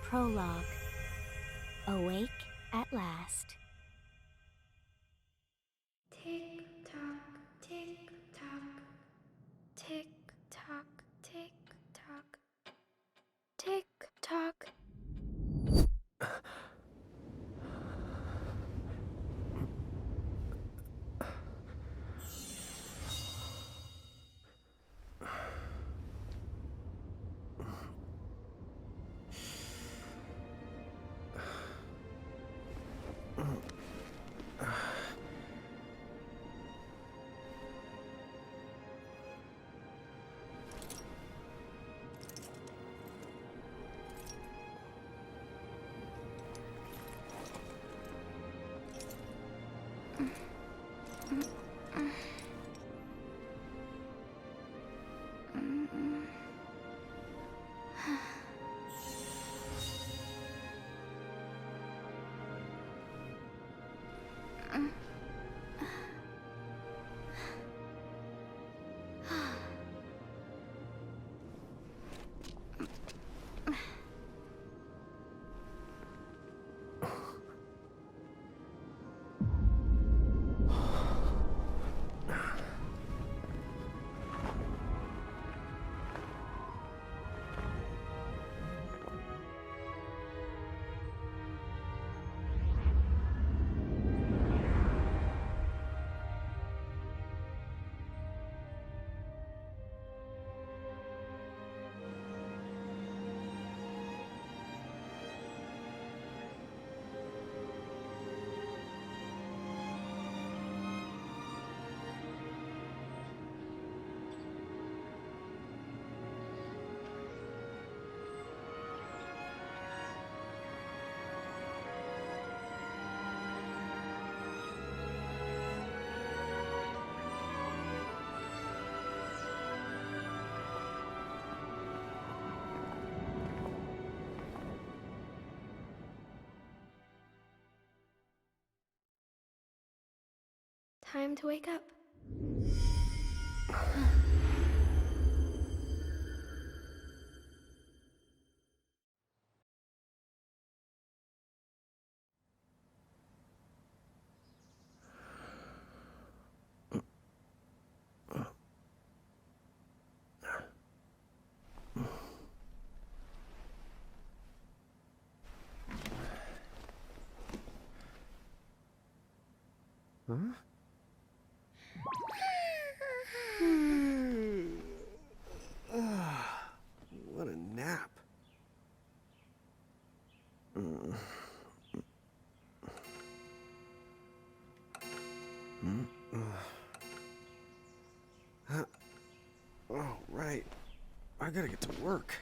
Prologue. Awake at last. Tick tock, tick tock, tick tock, tick tock, tick tock. Time to wake up. Huh? What a nap. Oh, right. I gotta get to work.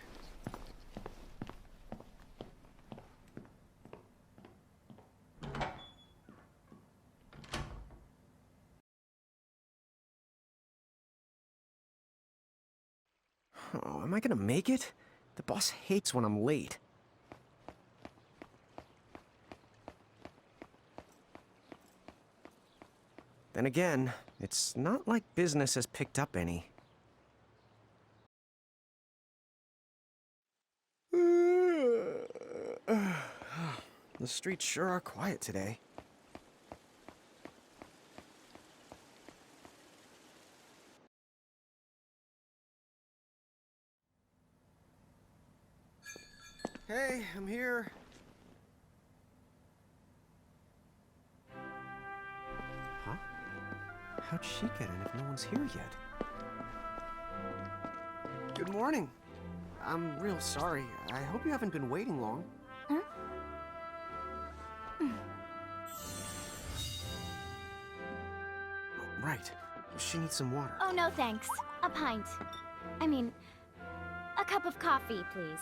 Oh, am I gonna make it? The boss hates when I'm late. Then again, it's not like business has picked up any. The streets sure are quiet today. Hey, I'm here. Huh? How'd she get in if no one's here yet? Good morning. I'm real sorry. I hope you haven't been waiting long. Huh? Oh, right. She needs some water. Oh, no thanks. A pint. I mean, a cup of coffee, please.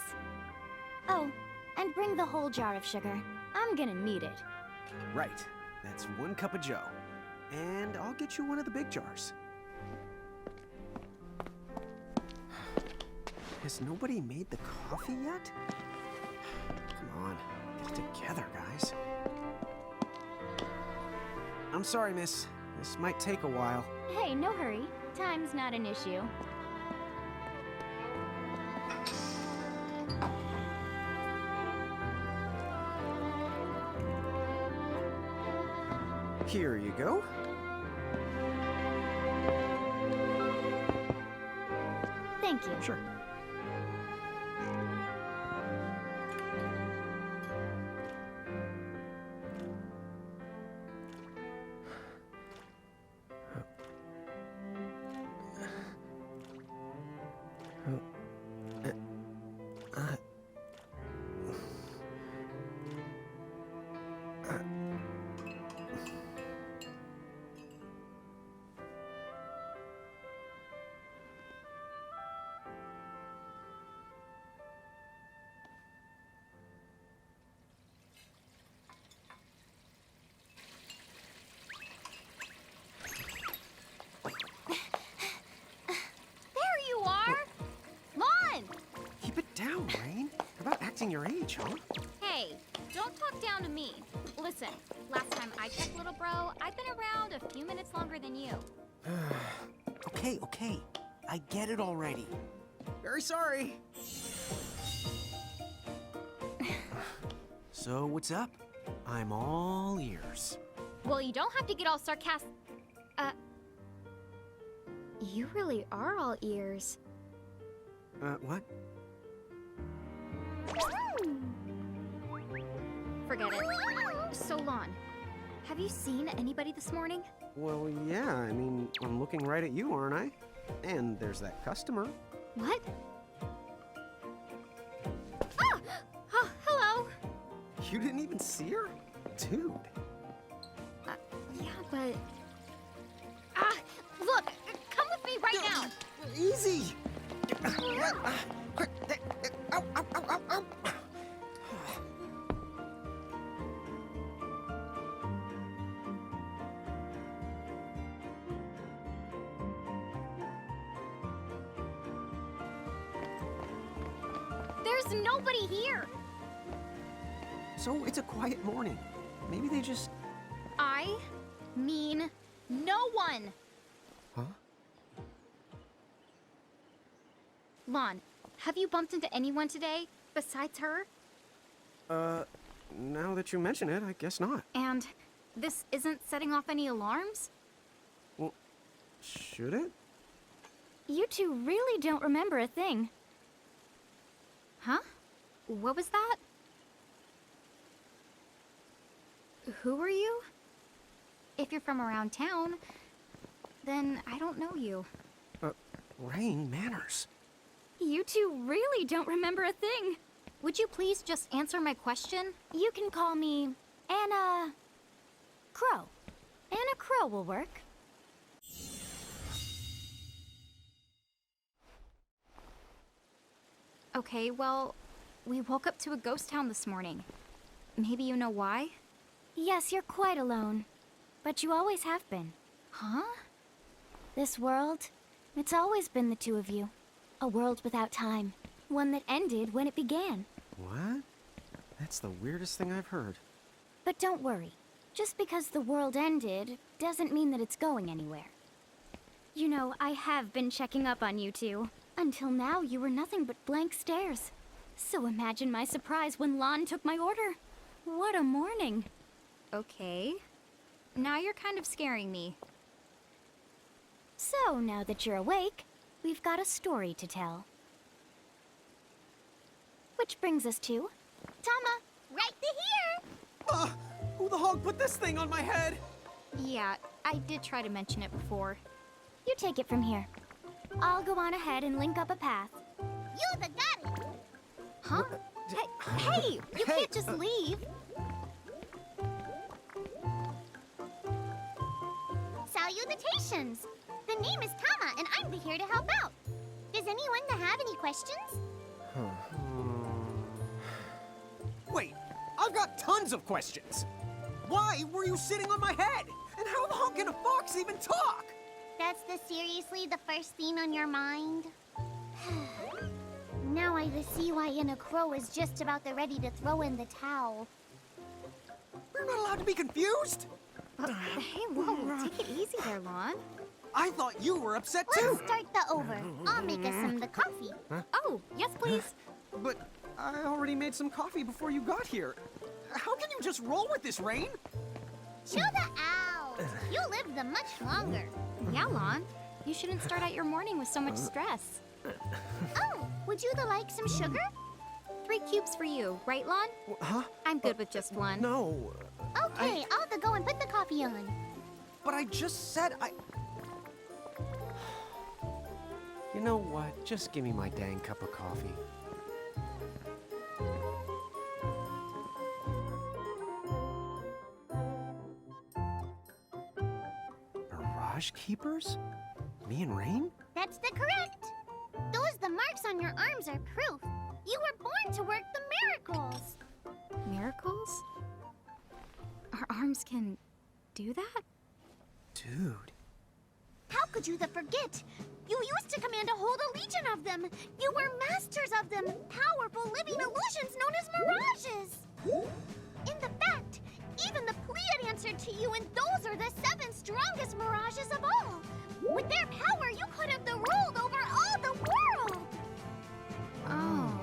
Oh, and bring the whole jar of sugar. I'm gonna need it. Right. That's 1 cup of joe. And I'll get you one of the big jars. Has nobody made the coffee yet? Come on, get it together, guys. I'm sorry, miss. This might take a while. Hey, no hurry. Time's not an issue. Here you go. Thank you. Sure. There you are! Lon! Keep it down, Rain. How about acting your age, huh? Hey, don't talk down to me. Listen, last time I checked, little bro, I've been around a few minutes longer than you. Okay. I get it already. Very sorry. So, what's up? I'm all ears. Well, you don't have to get all sarcastic. You really are all ears. What? Forget it. So, Lon, have you seen anybody this morning? Well, yeah, I mean, I'm looking right at you, aren't I? And there's that customer. What? Ah! Oh, hello. You didn't even see her? Dude. Yeah, but... Ah! Look! Come with me right now! Easy! Ow, ow, ow, ow, ow. There's nobody here! So it's a quiet morning. Maybe they just... I mean no one! Huh? Lon, have you bumped into anyone today besides her? Now that you mention it, I guess not. And this isn't setting off any alarms? Well, should it? You two really don't remember a thing. Huh? What was that? Who are you? If you're from around town, then I don't know you. Rain, manners. You two really don't remember a thing. Would you please just answer my question? You can call me Anna Crow. Anna Crow will work. Okay, well, we woke up to a ghost town this morning. Maybe you know why? Yes, you're quite alone. But you always have been. Huh? This world, it's always been the two of you. A world without time. One that ended when it began. What? That's the weirdest thing I've heard. But don't worry. Just because the world ended doesn't mean that it's going anywhere. You know, I have been checking up on you two. Until now, you were nothing but blank stares. So imagine my surprise when Lon took my order. What a morning. Okay. Now you're kind of scaring me. So, now that you're awake, we've got a story to tell. Which brings us to... Tama, right here! Who the hog put this thing on my head? Yeah, I did try to mention it before. You take it from here. I'll go on ahead and link up a path. You the got it! Huh? Hey, you can't just leave. Salutations! The name is Tama, and I'm here to help out. Does anyone have any questions? Wait, I've got tons of questions. Why were you sitting on my head? And how the hell can a fox even talk? That's seriously the first thing on your mind? Now I see why Enna Crow is just about ready to throw in the towel. We're not allowed to be confused. Hey, whoa, take it easy there, Lon. I thought you were upset too. Let's start the over. I'll make us some of the coffee. Huh? Oh, yes, please. But I already made some coffee before you got here. How can you just roll with this, Rain? Chill the out. You lived them much longer. Yeah, Lon. You shouldn't start out your morning with so much stress. Oh, would you like some sugar? 3 cubes for you, right, Lon? Huh? I'm good with just one. No. Okay, I'll go and put the coffee on. But I just said I... You know what? Just give me my dang cup of coffee. Mirage Keepers? Me and Rain? That's the correct. The marks on your arms are proof. You were born to work the miracles. Miracles? Our arms can do that? Dude. How could you forget? You used to command a whole legion of them. You were masters of them, powerful living illusions known as mirages. In the fact, even the Pleiad answered to you, and those are the 7 strongest mirages of all. With their power, you could have ruled over all the world. Oh.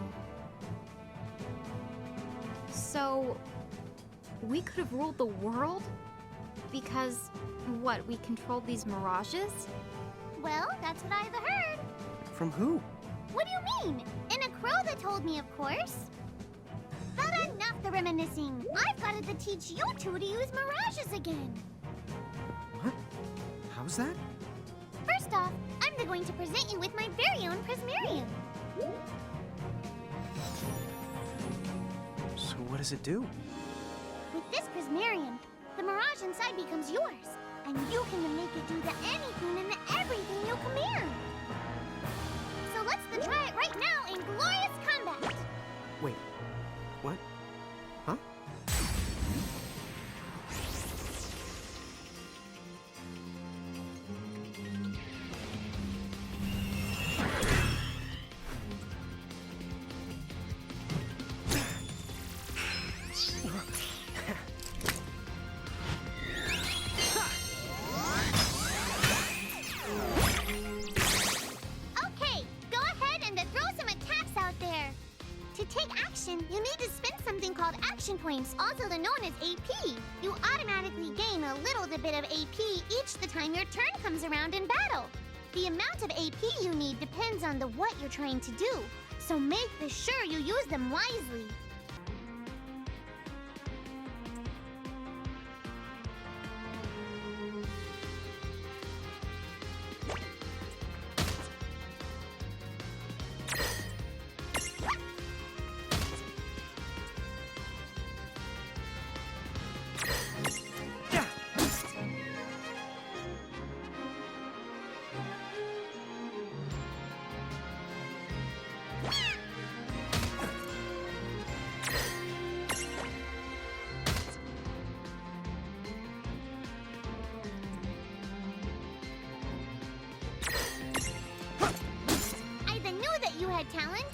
So, we could have ruled the world? Because, what, we controlled these mirages? Well, that's what I've heard. From who? What do you mean? In a crow that told me, of course. But enough the reminiscing. I've got to teach you two to use mirages again. What? How's that? First off, I'm going to present you with my very own Prismarium. So what does it do? With this Prismarium, the mirage inside becomes yours, and you can make it do the anything and the everything you command. So let's try it right now in glorious combat. Wait. What? Huh? Okay, go ahead and throw some attacks out there. To take action, you need to spend something called action points, also known as AP. You automatically gain a little bit of AP each the time your turn comes around in battle. The amount of AP you need depends on what you're trying to do, so make sure you use them wisely. I knew that you had talent.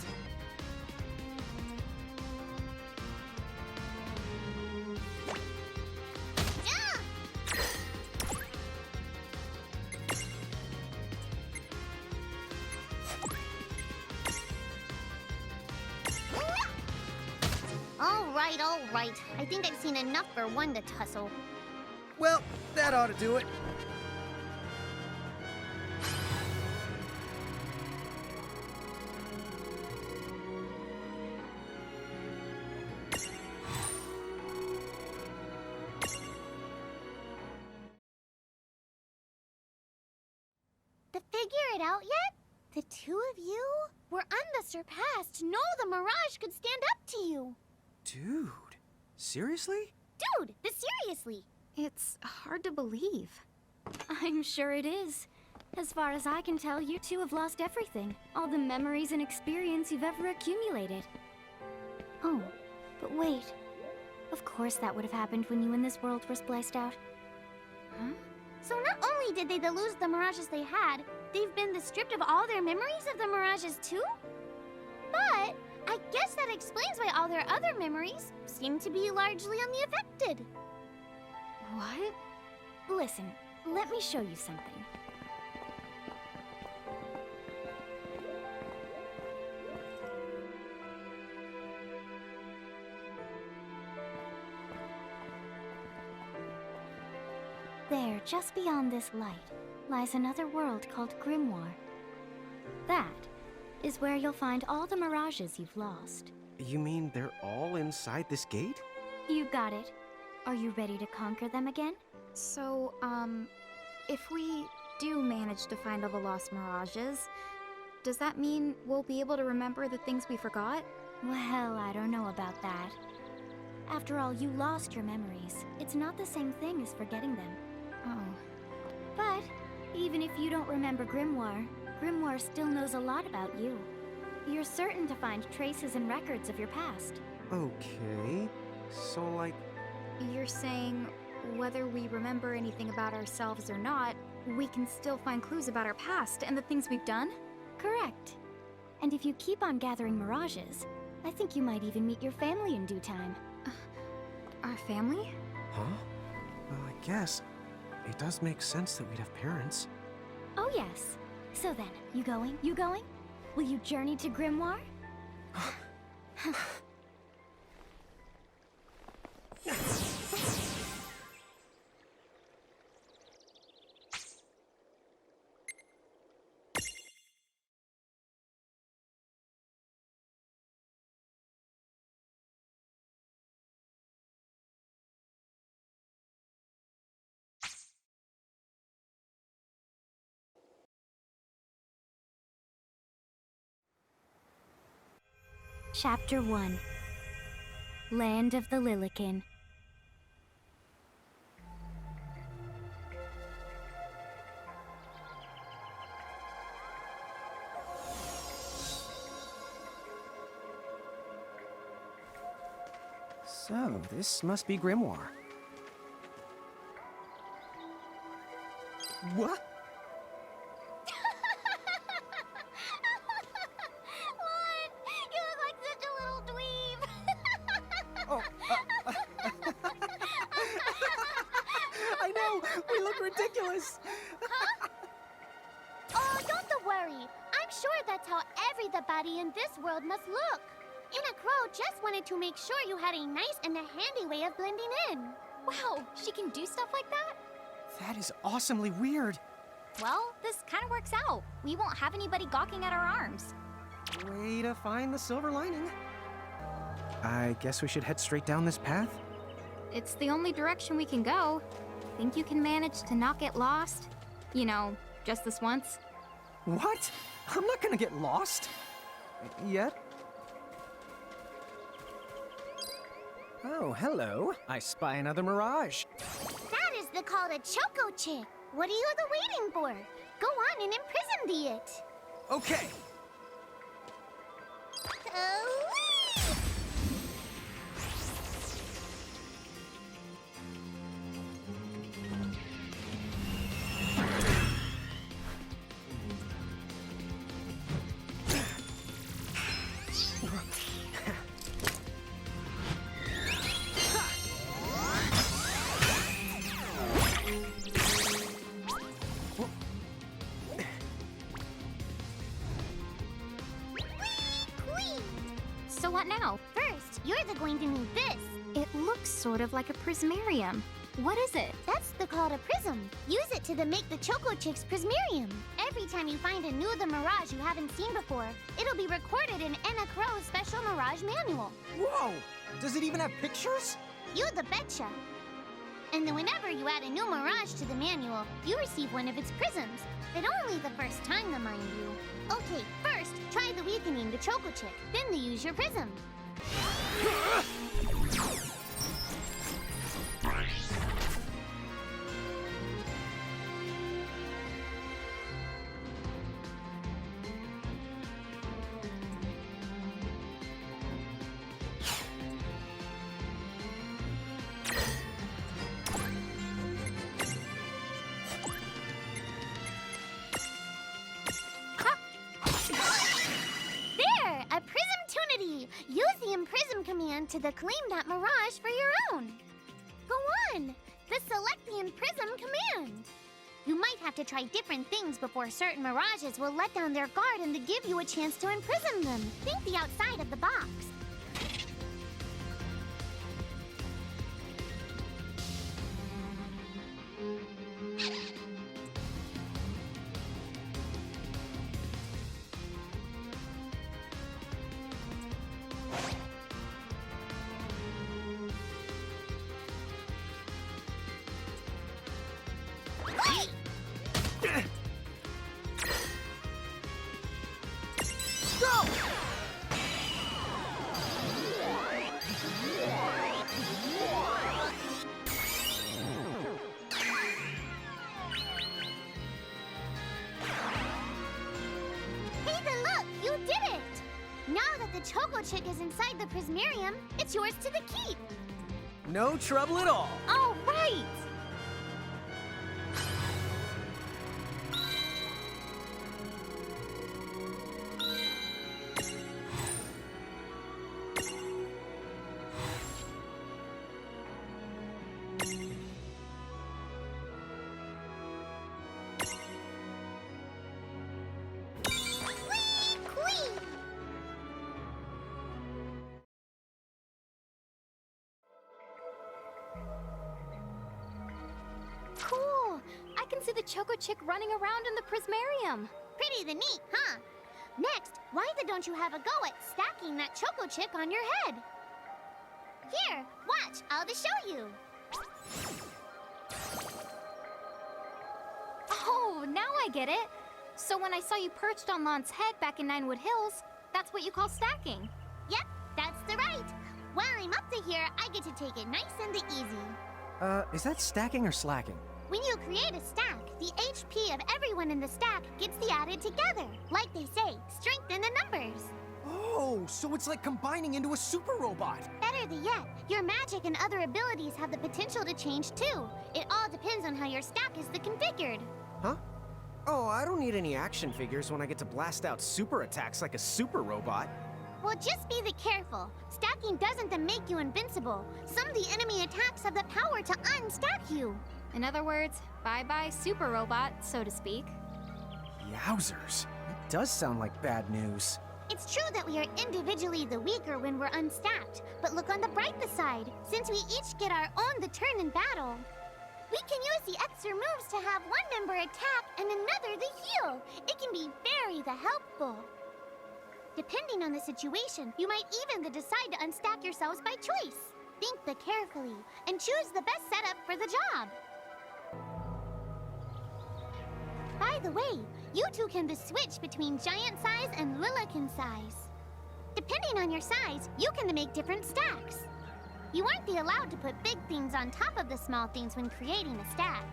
All right. I think I've seen enough for one to tussle. Well, that ought to do it. To figure it out yet? The two of you were unsurpassed. No, the Mirage could stand up to you. Dude, seriously? Dude, seriously. It's hard to believe. I'm sure it is. As far as I can tell, you two have lost everything. All the memories and experience you've ever accumulated. Oh, but wait. Of course that would have happened when you and this world were spliced out. Huh? So not only did they lose the Mirages they had, they've been stripped of all their memories of the Mirages too? But I guess that explains why all their other memories seem to be largely unaffected. What? Listen, let me show you something. there, just beyond this light, lies another world called Grimoire. That is where you'll find all the mirages you've lost. You mean they're all inside this gate? You got it. Are you ready to conquer them again? So, if we do manage to find all the lost mirages, does that mean we'll be able to remember the things we forgot? Well, I don't know about that. After all, you lost your memories. It's not the same thing as forgetting them. Oh. But even if you don't remember Grimoire, Grimoire still knows a lot about you. You're certain to find traces and records of your past. Okay. So, like... You're saying whether we remember anything about ourselves or not, we can still find clues about our past and the things we've done? Correct. And if you keep on gathering mirages, I think you might even meet your family in due time. Our family? Huh? Well, I guess it does make sense that we'd have parents. Oh yes. So then, you going? You going? Will you journey to Grimoire? Chapter 1. Land of the Lilikin. So, this must be Grimoire. What? What? You look like such a little dweeb. Oh, I know! We look ridiculous! Oh, don't worry. I'm sure that's how everybody in this world must look. Enna Crow just wanted to make sure you had a nice and a handy way of blending in. Wow, she can do stuff like that? That is awesomely weird. Well, this kind of works out. We won't have anybody gawking at our arms. Way to find the silver lining. I guess we should head straight down this path? It's the only direction we can go. Think you can manage to not get lost? You know, just this once? What? I'm not gonna get lost. Yet? Oh, hello. I spy another mirage. That is the call to Chocochick. What are you waiting for? Go on and imprison the it. Okay. So what now? First, you're going to need this. It looks sort of like a prismarium. What is it? That's the call to Prism. Use it to make the Chocochick's Prismarium. Every time you find a new the Mirage you haven't seen before, it'll be recorded in Enna Crow's special Mirage manual. Whoa! Does it even have pictures? You the betcha. And then whenever you add a new Mirage to the manual, you receive one of its prisms. But only the first time, mind you. Okay, first, try the weakening the Chocochick. Then use your prism. Use the Imprism command to claim that Mirage for your own. Go on! Select the Imprism command. You might have to try different things before certain Mirages will let down their guard and to give you a chance to imprison them. Think the outside of the box. Chocochick is inside the Prismarium, it's yours to the keep. No trouble at all. All right! Cool! I can see the Chocochick running around in the Prismarium. Pretty the neat, huh? Next, why don't you have a go at stacking that Chocochick on your head? Here, watch, I'll just show you. Oh, now I get it. So when I saw you perched on Lon's head back in Ninewood Hills, that's what you call stacking. Yep, that's the right. While I'm up to here, I get to take it nice and easy. Is that stacking or slacking? When you create a stack, the HP of everyone in the stack gets the added together. Like they say, strength in the numbers. Oh, so it's like combining into a super robot. Better yet, your magic and other abilities have the potential to change too. It all depends on how your stack is configured. Huh? Oh, I don't need any action figures when I get to blast out super attacks like a super robot. Well, just be careful. Stacking doesn't make you invincible. Some of the enemy attacks have the power to unstack you. In other words, bye-bye super robot, so to speak. Yowzers. That does sound like bad news. It's true that we are individually the weaker when we're unstacked, but look on the brighter side. Since we each get our own turn in battle, we can use the extra moves to have one member attack and another to heal. It can be very helpful. Depending on the situation, you might even decide to unstack yourselves by choice. Think carefully and choose the best setup for the job. By the way, you two can switch between giant size and Lilikin size. Depending on your size, you can make different stacks. You aren't allowed to put big things on top of the small things when creating a stack.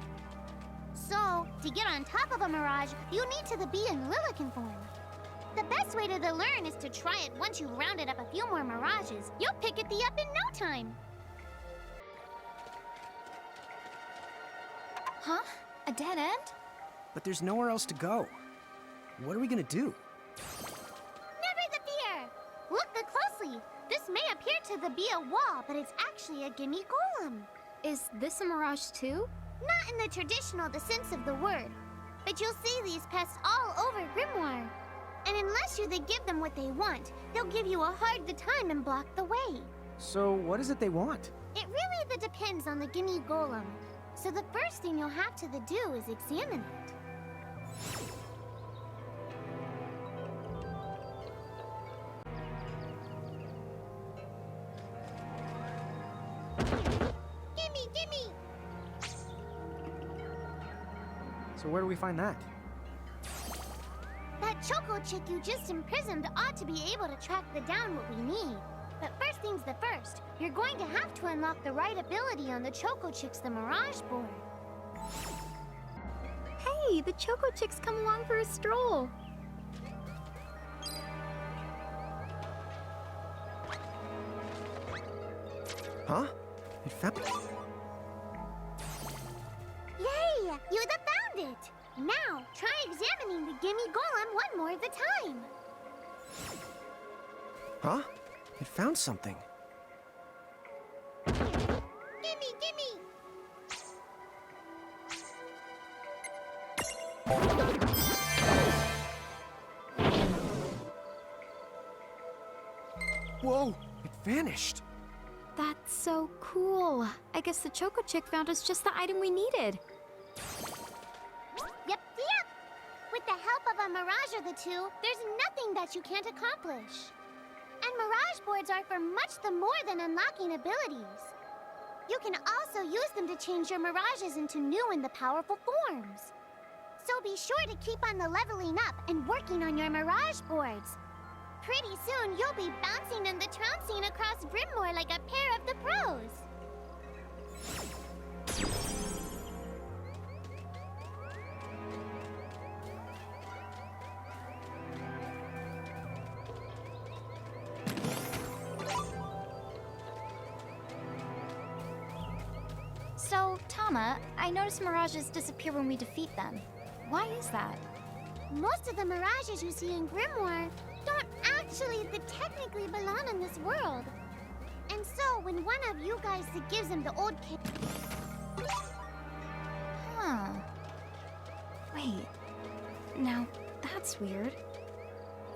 So, to get on top of a mirage, you need to be in Lilikin form. The best way to learn is to try it once you've rounded up a few more mirages. You'll pick it up in no time. Huh? A dead end? But there's nowhere else to go. What are we gonna do? Never the fear! Look closely. This may appear to be a wall, but it's actually a Gimme Golem. Is this a mirage too? Not in the traditional sense of the word, but you'll see these pests all over Grimoire. And unless you give them what they want, they'll give you a hard time and block the way. So what is it they want? It really depends on the Gimme Golem. So the first thing you'll have to do is examine it. Gimme! So where do we find that? That Chocochick you just imprisoned ought to be able to track down what we need. But first things first, you're going to have to unlock the right ability on the Chocochick's Mirage board. Hey, the Chocochick's come along for a stroll. Huh? It found... Yay! You found it! Now, try examining the Gimme Golem one more time. Huh? It found something. Gimme! Whoa! It vanished! That's so cool. I guess the Chocochick found us just the item we needed. Yep. With the help of a mirage or two, there's nothing that you can't accomplish. And mirage boards are for much more than unlocking abilities. You can also use them to change your mirages into new and powerful forms. So be sure to keep on leveling up and working on your mirage boards. Pretty soon, you'll be bouncing and trouncing across Grimoire like a pair of the pros. So, Tama, I noticed mirages disappear when we defeat them. Why is that? Most of the mirages you see in Grimoire don't actually technically belong in this world. And so, when one of you guys gives him the old kid... Huh. Wait. Now, that's weird.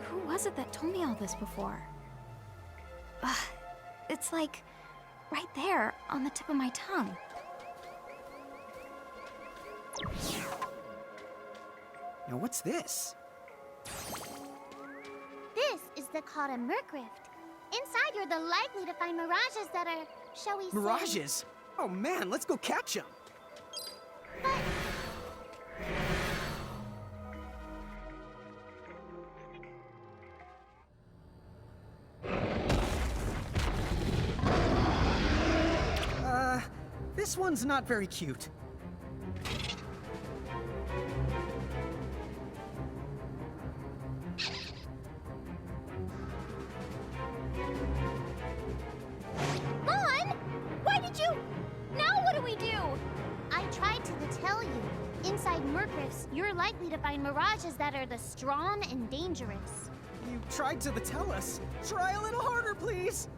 Who was it that told me all this before? Ugh. It's like... right there, on the tip of my tongue. Now what's this? This is the call to Murkrift. Inside, you're the likely to find mirages that are, shall we say... Mirages? Oh man, let's go catch them. This one's not very cute. Mon! Why did you... Now what do we do? I tried to tell you. Inside Murkrifts, you're likely to find mirages that are the strong and dangerous. You tried to tell us. Try a little harder, please.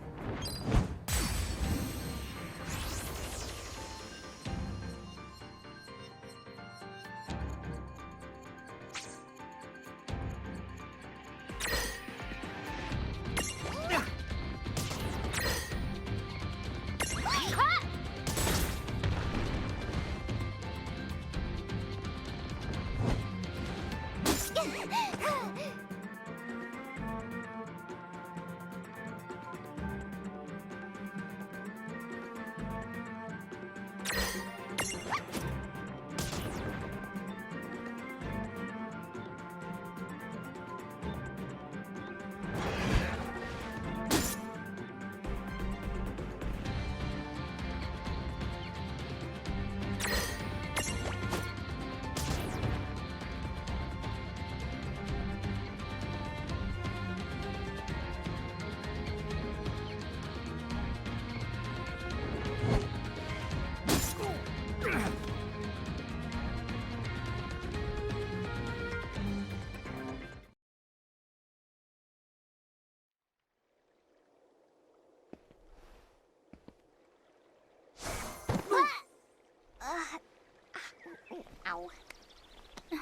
Ow.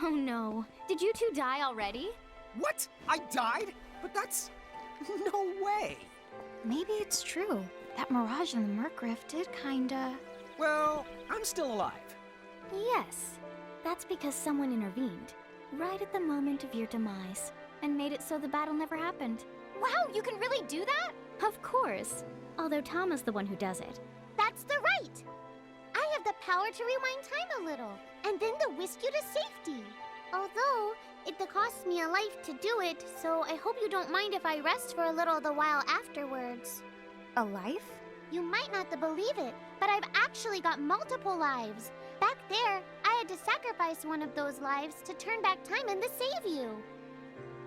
Oh no. Did you two die already? What? I died? But that's... no way. Maybe it's true. That mirage in the Murkrift did kinda... Well, I'm still alive. Yes. That's because someone intervened, right at the moment of your demise, and made it so the battle never happened. Wow, you can really do that? Of course. Although Tama's the one who does it. That's the right! I have the power to rewind time a little, and then to whisk you to safety. Although, it costs me a life to do it, so I hope you don't mind if I rest for a little the while afterwards. A life? You might not believe it, but I've actually got multiple lives. Back there, I had to sacrifice one of those lives to turn back time and to save you.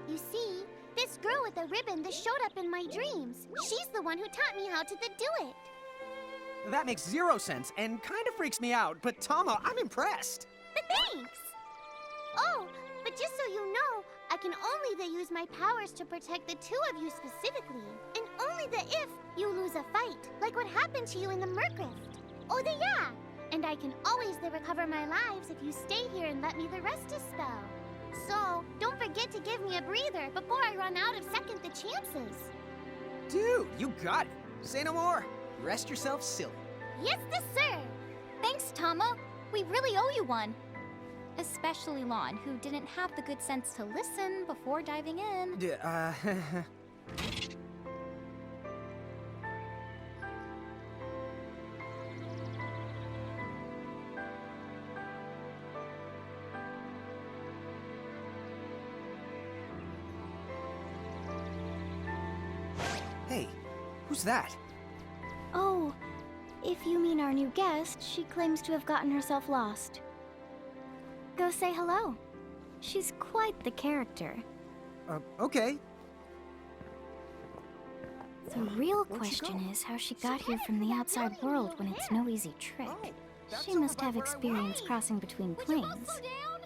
You see, this girl with the ribbon that showed up in my dreams, she's the one who taught me how to do it. That makes zero sense and kind of freaks me out, but Tama, I'm impressed. Thanks! Oh, but just so you know, I can only use my powers to protect the two of you specifically, and only if you lose a fight, like what happened to you in the Murkrift. Oh, yeah! And I can always recover my lives if you stay here and let me rest a spell. So, don't forget to give me a breather before I run out of second the chances. Dude, you got it. Say no more. Rest yourself silly. Yes, sir. Thanks, Tama. We really owe you one. Especially Lon, who didn't have the good sense to listen before diving in. Hey, who's that? Oh, if you mean our new guest, she claims to have gotten herself lost. Go say hello. She's quite the character. Okay. The real question is how she got here from the outside world when it's no easy trick. That's She over must by have where I experience was. crossing between Would you both planes. slow down?